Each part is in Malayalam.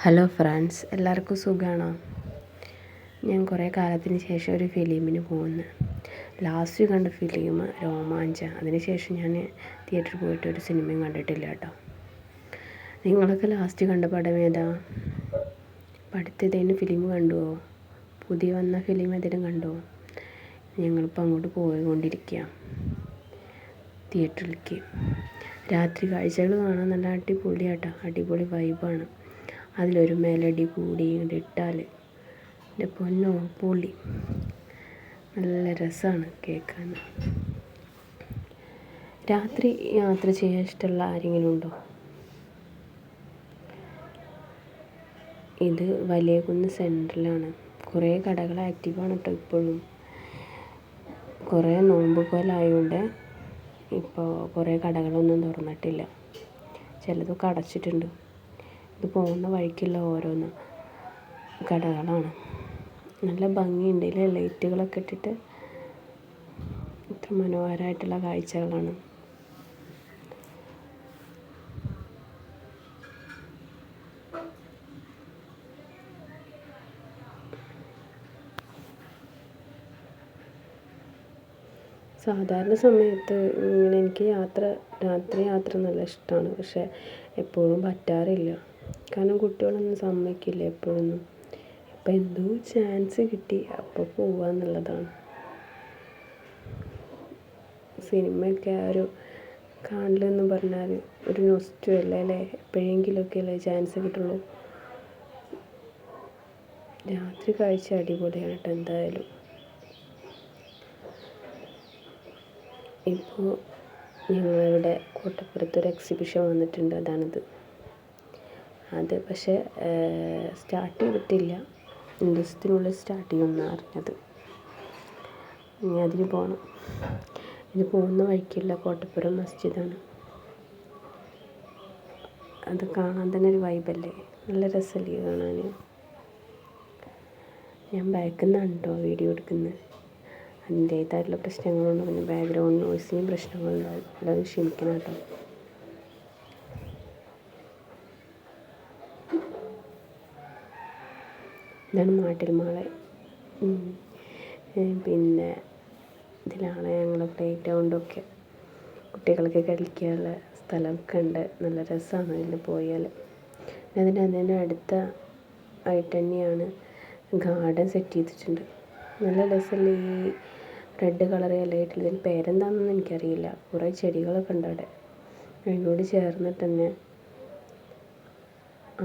ഹലോ ഫ്രണ്ട്സ്, എല്ലാവർക്കും സുഖമാണോ? ഞാൻ കുറേ കാലത്തിന് ശേഷം ഒരു ഫിലിമിന് പോകുന്നു. ലാസ്റ്റ് കണ്ട ഫിലിം രോമാഞ്ചം. അതിനുശേഷം ഞാൻ തിയേറ്ററിൽ പോയിട്ട് ഒരു സിനിമയും കണ്ടിട്ടില്ല കേട്ടോ. നിങ്ങളൊക്കെ ലാസ്റ്റ് കണ്ട പടം ഏതാ? അടുത്തേതെങ്കിലും ഫിലിം കണ്ടുവോ? പുതിയ വന്ന ഫിലിം ഏതെങ്കിലും കണ്ടോ? ഞങ്ങളിപ്പോൾ അങ്ങോട്ട് പോയിക്കൊണ്ടിരിക്കുക തിയേറ്ററിലേക്ക്. രാത്രി കാഴ്ചകൾ കാണാൻ നല്ല അടിപൊളിയാട്ടോ, അടിപൊളി വൈബാണ്. അതിലൊരു മെലഡി കൂടി ഇട്ടാൽ എൻ്റെ പൊന്നോ പൊളി, നല്ല രസമാണ് കേൾക്കാൻ. രാത്രി യാത്ര ചെയ്യാൻ ഇഷ്ടമുള്ള ആരെങ്കിലും ഉണ്ടോ? ഇത് വലിയകുന്ന് സെൻറ്ററിലാണ്. കുറേ കടകൾ ആക്റ്റീവാണ് കേട്ടോ ഇപ്പോഴും. കുറേ നോമ്പ് കോലായതുകൊണ്ട് ഇപ്പോൾ കുറേ കടകളൊന്നും തുറന്നിട്ടില്ല, ചിലതൊക്കെ അടച്ചിട്ടുണ്ട്. ഇത് പോകുന്ന വഴിക്കുള്ള ഓരോന്ന് കടകളാണ്. നല്ല ഭംഗിയുണ്ട്, ഇതിലെ ലൈറ്റുകളൊക്കെ ഇട്ടിട്ട് ഇത്ര മനോഹരമായിട്ടുള്ള കാഴ്ചകളാണ്. സാധാരണ സമയത്ത് ഇങ്ങനെ എനിക്ക് രാത്രി യാത്ര നല്ല ഇഷ്ടമാണ്, പക്ഷേ എപ്പോഴും പറ്റാറില്ല. കാരണം കുട്ടികളൊന്നും സമ്മതിക്കില്ല എപ്പോഴൊന്നും. ഇപ്പം എന്തോ ചാൻസ് കിട്ടി അപ്പോൾ പോവാന്നുള്ളതാണ്. സിനിമയൊക്കെ ആ ഒരു കാണലെന്ന് പറഞ്ഞാൽ ഒരു നൊസ്റ്റു അല്ലേ? എപ്പോഴെങ്കിലുമൊക്കെ അല്ലേ ചാൻസ് കിട്ടുള്ളൂ. രാത്രി കാഴ്ച അടിപൊളിയാണ് കേട്ടോ എന്തായാലും. ഇപ്പോൾ ഞങ്ങളിവിടെ കോട്ടപ്പുറത്തൊരു എക്സിബിഷൻ വന്നിട്ടുണ്ട്, അതാണിത്. അത് പക്ഷേ സ്റ്റാർട്ട് ചെയ്തിട്ടില്ല, 2 ദിവസത്തിനുള്ളിൽ സ്റ്റാർട്ട് ചെയ്യുമെന്നാണ് അറിഞ്ഞത്. ഇനി അതിന് പോകണം. ഇത് പോകുന്ന വഴിക്കുള്ള കോട്ടപ്പുറം മസ്ജിദാണ്. അത് കാണാൻ തന്നെ ഒരു വൈബല്ലേ, നല്ല രസമല്ലേ കാണാൻ. ഞാൻ ബാക്കിൽ നിന്നാണ് കേട്ടോ വീഡിയോ എടുക്കുന്നത്. അതിൻ്റേതായിട്ടുള്ള പ്രശ്നങ്ങളുണ്ട്, പിന്നെ ബാക്ക്ഗ്രൗണ്ട് നോയ്സിനും പ്രശ്നങ്ങളുണ്ടാവും, എല്ലാവരും ക്ഷമിക്കണം കേട്ടോ. ഇതാണ് മാട്ടിൽമാള്. പിന്നെ ഇതിലാണ് ഞങ്ങൾ പ്ലേ ഗ്രൗണ്ടൊക്കെ, കുട്ടികൾക്ക് കളിക്കാനുള്ള സ്ഥലമൊക്കെ ഉണ്ട്. നല്ല രസമാണ് ഇതിൽ പോയാൽ. അതിൻ്റെ അടുത്ത ആയിട്ട് തന്നെയാണ് ഗാർഡൻ സെറ്റ് ചെയ്തിട്ടുണ്ട്. നല്ല രസമല്ലേ ഈ റെഡ് കളർ ഇലയായിട്ടുള്ള. ഇതിന് പേരെന്താണെന്നൊന്നും എനിക്കറിയില്ല. കുറേ ചെടികളൊക്കെ ഉണ്ട് അവിടെ. അതിനോട് ചേർന്നിട്ട് തന്നെ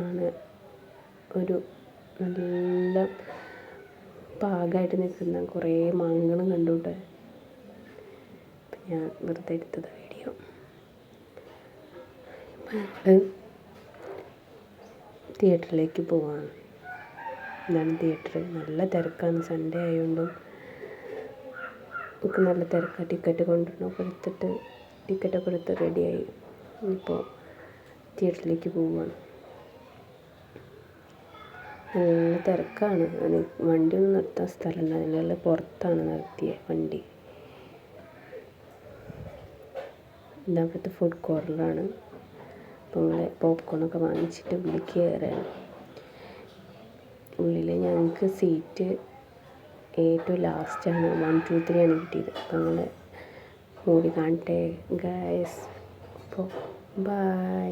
ആണ് ഒരു നല്ല പാകമായിട്ട് നിൽക്കുന്ന കുറേ മാങ്ങകളും കണ്ടുകൊണ്ട് ഞാൻ വെറുതെ എടുത്തത് വീഡിയോ. ഞങ്ങൾ തിയേറ്ററിലേക്ക് പോവാണ്. ഇതാണ് തിയേറ്റർ. നല്ല തിരക്കാണ്, സൺഡേ ആയതുകൊണ്ടും നമുക്ക് നല്ല തിരക്കാണ്. ടിക്കറ്റൊക്കെ എടുത്ത് റെഡിയായി ഇപ്പോൾ തിയേറ്ററിലേക്ക് പോവുകയാണ്. നല്ല തിരക്കാണ്. വണ്ടി ഒന്നും നിർത്താൻ സ്ഥലമില്ല, നല്ല പുറത്താണ് നിർത്തിയ വണ്ടി. ഇതവിടുത്തെ ഫുഡ് കോർണറാണ്. അപ്പോൾ നമ്മൾ പോപ്കോണൊക്കെ വാങ്ങിച്ചിട്ട് ഉള്ളിലേക്ക് കയറുകയാണ്. ഉള്ളിൽ ഞങ്ങൾക്ക് സീറ്റ് ഏറ്റവും ലാസ്റ്റാണ്, 1, 2, 3 ആണ് കിട്ടിയത്. അപ്പോൾ ഞങ്ങൾ മൂവി കാണട്ടെ ഗായ്സ്. അപ്പോൾ ബൈ.